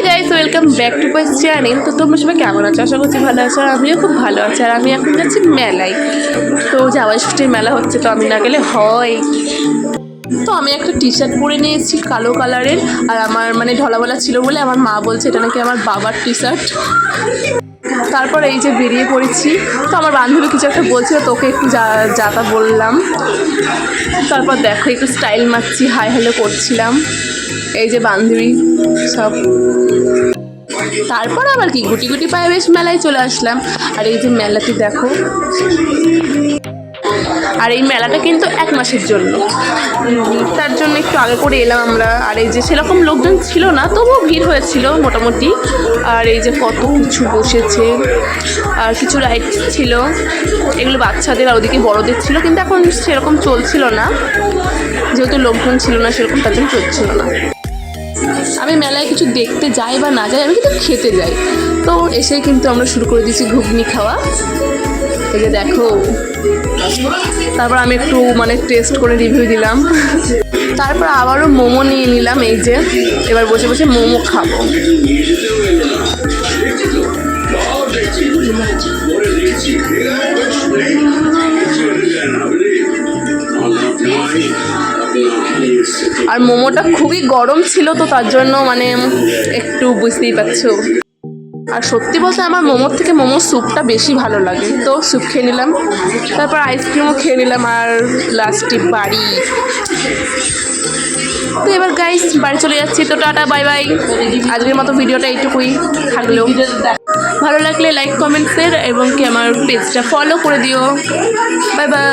Guys, welcome back to my channel. তো তোমরা সবাই কেমন আছো? আশা করছি ভালো আছো। আর আমিও খুব ভালো আছি। আর আমি এখন যাচ্ছি মেলায়। তো জামাই ষষ্ঠীর মেলা হচ্ছে, তো আমি না গেলে হয়। তো আমি একটা টি শার্ট পরে নিয়েছি কালো কালারের। আর আমার মানে ঢলাবলা ছিল বলে আমার মা বলছে এটা নাকি আমার বাবার টি শার্ট। তারপর এই যে বেরিয়ে পড়েছি। তো আমার বান্ধবী কিছু একটা বলছিল, তোকে একটু যাতা বললাম। তারপর দেখো একটু স্টাইল মারছি, হাই হ্যালো করছিলাম। এই যে বান্ধবী সব। তারপর আবার কি গুটি গুটি পায়ে বেশ মেলায় চলে আসলাম। আর এই যে মেলাটি দেখো। আর এই মেলাটা কিন্তু 1 মাসের জন্য, তার জন্য একটু আগে করে এলাম আমরা। আর এই যে সেরকম লোকজন ছিল না, তবুও ভিড় হয়েছিল মোটামুটি। আর এই যে কত কিছু বসেছে, আর কিছু রাইড ছিল, এগুলো বাচ্চাদের আর ওদিকে বড়দের ছিল, কিন্তু এখন সেরকম চলছিল না, যেহেতু লোকজন ছিল না সেরকম, তার জন্য চলছিল না। আমি মেলায় কিছু দেখতে যাই বা না যাই, আমি কিন্তু খেতে যাই। তো এসেই কিন্তু আমরা শুরু করে দিয়েছি ঘুগনি খাওয়া। এই যে দেখো। তারপর আমি একটু মানে টেস্ট করে রিভিউ দিলাম। তারপর আবারও মোমো নিয়ে নিলাম। এই যে এবার বসে বসে মোমো খাবো। আর মোমোটা খুবই গরম ছিল, তো তার জন্য মানে একটু বুঝতেই পারছো। আর সত্যি বলতে আমার মোমোর থেকে মোমোর স্যুপটা বেশি ভালো লাগে, তো স্যুপ খেয়ে নিলাম। তারপর আইসক্রিমও খেয়ে নিলাম। আর লাস্টে বাড়ি। তো এবার গাইস বাড়ি চলে যাচ্ছি। তো টাটা, বাই বাই। আজকের মতো ভিডিওটা এইটুকুই থাকলেও, ভালো লাগলে লাইক, কমেন্ট, শেয়ার এবং কি আমার পেজটা ফলো করে দিও। Bye bye.